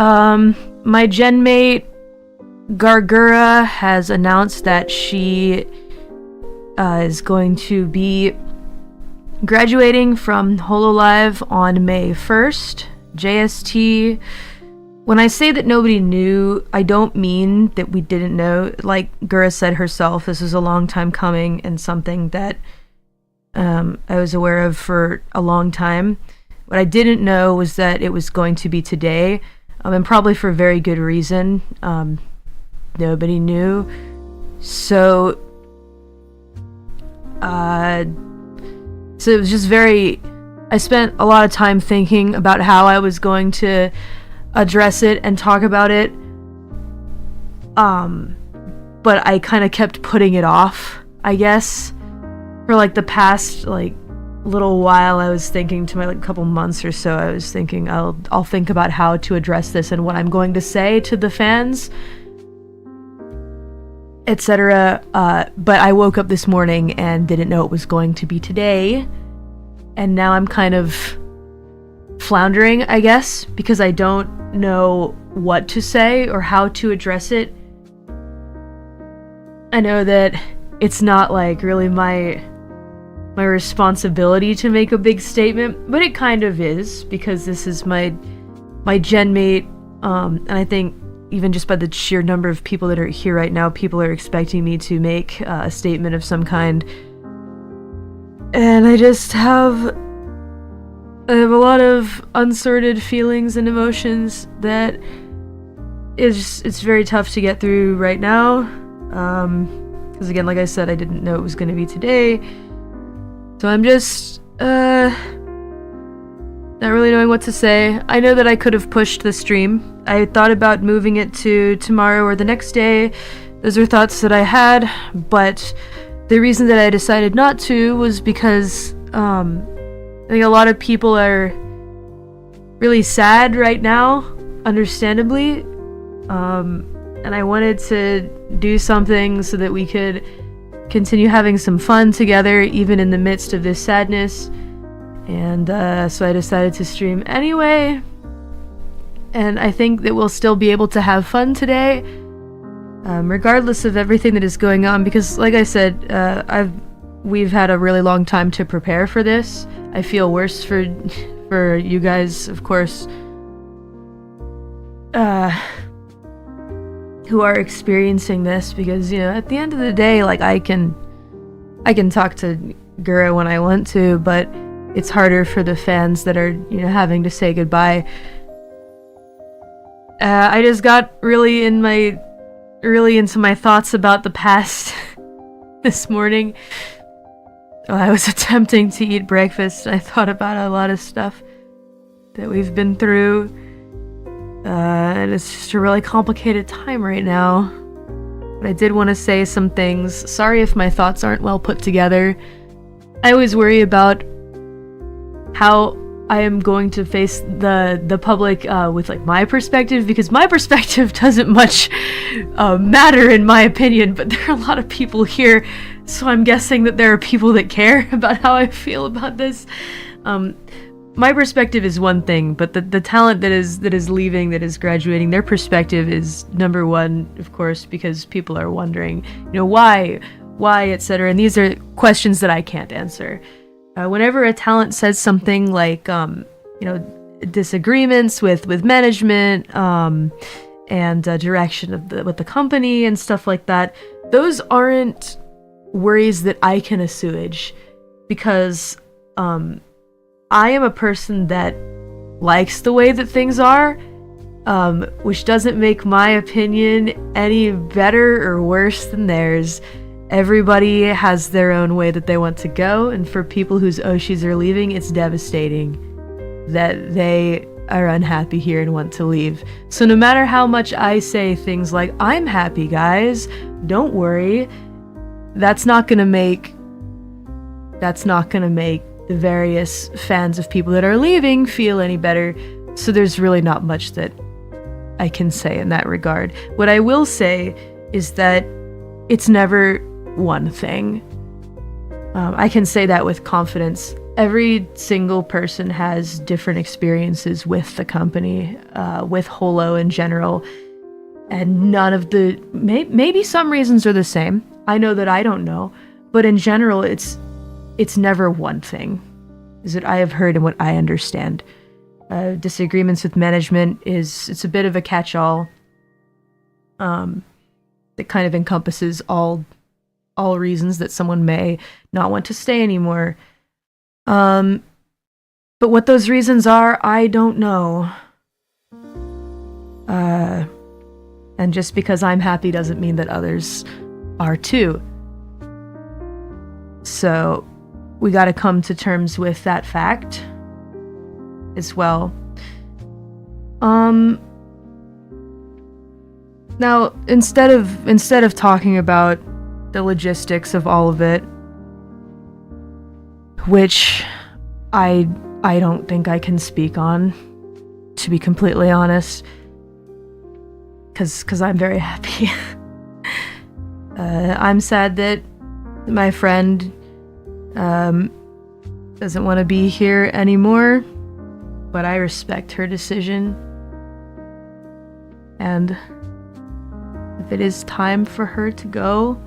My genmate Gura has announced that she is going to be graduating from Hololive on May 1st, JST. When I say that nobody knew, I don't mean that we didn't know. Like Gura said herself, this is a long time coming and something that I was aware of for a long time. What I didn't know was that it was going to be today, and probably for very good reason. Nobody knew. So it was just I spent a lot of time thinking about how I was going to address it and talk about it. But I kind of kept putting it off, I guess. For like the past little while, I was thinking to my couple months or so, I was thinking I'll think about how to address this and what I'm going to say to the fans, etc. But I woke up this morning and didn't know it was going to be today, and now I'm kind of floundering, I guess, because I don't know what to say or how to address it. I know that it's not really my responsibility to make a big statement, but it kind of is, because this is my genmate, and I think even just by the sheer number of people that are here right now, people are expecting me to make a statement of some kind. And I have a lot of unsorted feelings and emotions that it's very tough to get through right now. Because again, like I said, I didn't know it was going to be today. So I'm just not really knowing what to say. I know that I could have pushed the stream. I thought about moving it to tomorrow or the next day. Those are thoughts that I had, but the reason that I decided not to was because I think a lot of people are really sad right now, understandably, and I wanted to do something so that we could continue having some fun together, even in the midst of this sadness. And so I decided to stream anyway, and I think that we'll still be able to have fun today, regardless of everything that is going on, because like I said, we've had a really long time to prepare for this. I feel worse for you guys, of course, who are experiencing this, because at the end of the day, I can talk to Gura when I want to, but it's harder for the fans that are having to say goodbye. I just got really into my thoughts about the past this morning. I was attempting to eat breakfast, and I thought about a lot of stuff that we've been through, and it's just a really complicated time right now. But I did want to say some things. Sorry if my thoughts aren't well put together. I always worry about how I am going to face the public with my perspective, because my perspective doesn't much matter in my opinion, but there are a lot of people here, so I'm guessing that there are people that care about how I feel about this. My perspective is one thing, but the talent that is leaving, that is graduating, their perspective is number one, of course, because people are wondering, why, etc. And these are questions that I can't answer. Whenever a talent says something like, disagreements with management, and direction with the company and stuff like that, those aren't worries that I can assuage, because I am a person that likes the way that things are, which doesn't make my opinion any better or worse than theirs. Everybody has their own way that they want to go, and for people whose Oshis are leaving, it's devastating that they are unhappy here and want to leave. So no matter how much I say things like, I'm happy guys, don't worry, that's not gonna make the various fans of people that are leaving feel any better. So there's really not much that I can say in that regard. What I will say is that it's never one thing. I can say that with confidence. Every single person has different experiences with the company, with Holo in general, and none of the maybe some reasons are the same. I know that I don't know, but in general, it's never one thing. Is what I have heard and what I understand. Disagreements with management it's a bit of a catch-all. That kind of encompasses all reasons that someone may not want to stay anymore. But what those reasons are, I don't know. And just because I'm happy doesn't mean that others are too. So we got to come to terms with that fact as well. Now, instead of talking about the logistics of all of it, which I don't think I can speak on, to be completely honest, because I'm very happy. I'm sad that my friend doesn't want to be here anymore, but I respect her decision. And if it is time for her to go,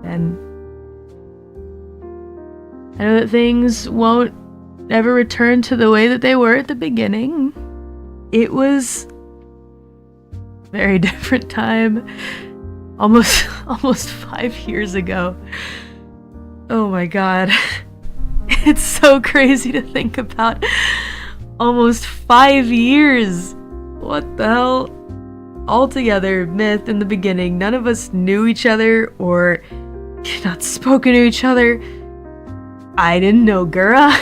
then I know that things won't ever return to the way that they were at the beginning. It was a very different time. Almost 5 years ago. Oh my god. It's so crazy to think about. Almost 5 years. What the hell? Altogether, myth in the beginning. None of us knew each other or not spoken to each other. I didn't know Gura.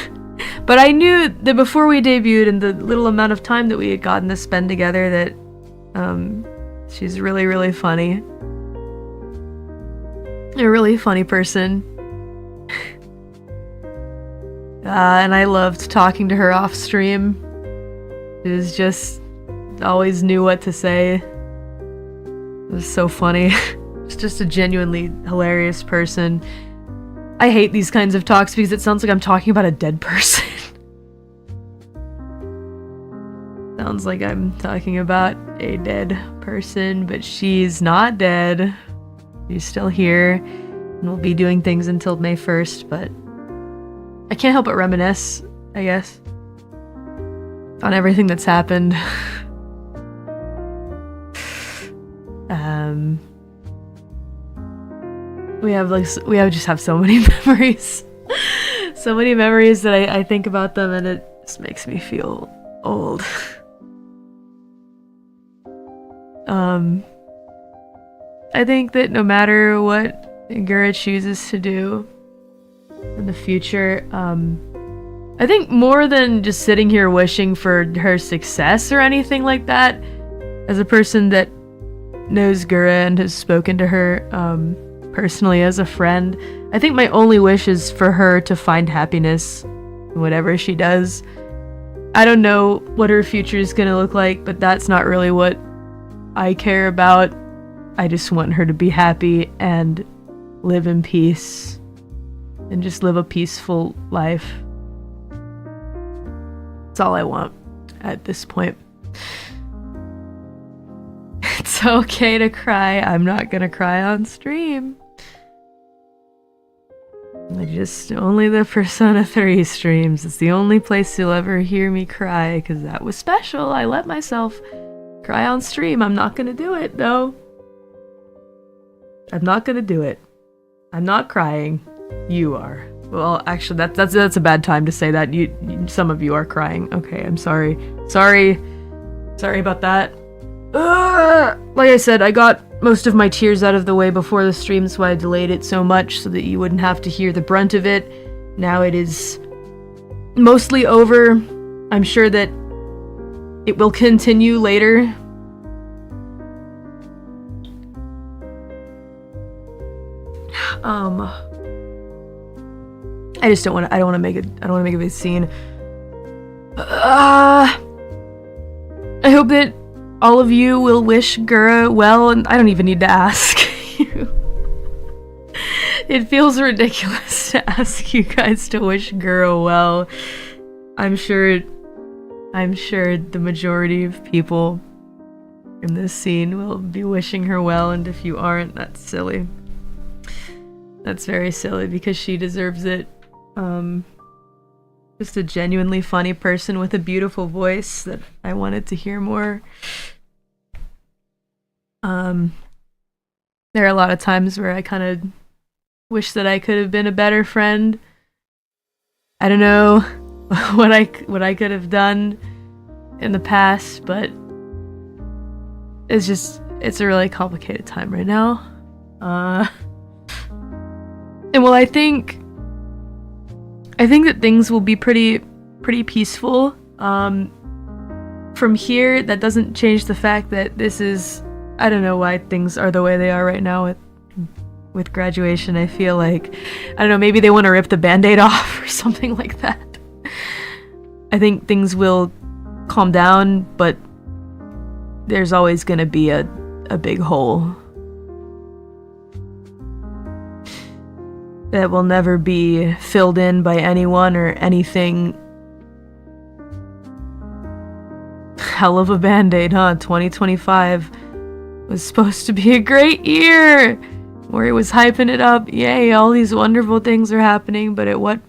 But I knew that before we debuted and the little amount of time that we had gotten to spend together that she's really, really funny. A really funny person. And I loved talking to her off stream. It was just always knew what to say. It was so funny. It's just a genuinely hilarious person. I hate these kinds of talks because it sounds like I'm talking about a dead person. Sounds like I'm talking about a dead person, but she's not dead. She's still here and will be doing things until May 1st, but I can't help but reminisce, I guess, on everything that's happened. We just have so many memories. So many memories that I think about them and it just makes me feel old. I think that no matter what Gura chooses to do in the future, I think more than just sitting here wishing for her success or anything like that, as a person that knows Gura and has spoken to her personally as a friend, I think my only wish is for her to find happiness in whatever she does. I don't know what her future is gonna look like, but that's not really what I care about. I just want her to be happy and live in peace and just live a peaceful life. That's all I want at this point. It's okay to cry. I'm not gonna cry on stream. Only the Persona 3 streams. It's the only place you'll ever hear me cry, because that was special. I let myself cry on stream. I'm not gonna do it, though. I'm not gonna do it. I'm not crying. You are. Well, actually, that's a bad time to say that. Some of you are crying. Okay, I'm sorry. Sorry about that. Like I said, I got most of my tears out of the way before the stream, so I delayed it so much so that you wouldn't have to hear the brunt of it. Now it is mostly over. I'm sure that it will continue later. I just don't want to make a big scene. I hope that all of you will wish Gura well, and I don't even need to ask you. It feels ridiculous to ask you guys to wish Gura well. I'm sure the majority of people in this scene will be wishing her well, and if you aren't, that's silly. That's very silly because she deserves it. Just a genuinely funny person with a beautiful voice that I wanted to hear more. There are a lot of times where I kind of wish that I could have been a better friend. I don't know what I could have done in the past, but it's a really complicated time right now. And well, I think that things will be pretty peaceful. From here, that doesn't change the fact that this is, I don't know why things are the way they are right now with graduation. I feel like, I don't know, maybe they want to rip the band-aid off or something like that. I think things will calm down, but there's always gonna be a big hole that will never be filled in by anyone or anything. Hell of a band-aid, huh? 2025 was supposed to be a great year, where he was hyping it up. Yay, all these wonderful things are happening, but at what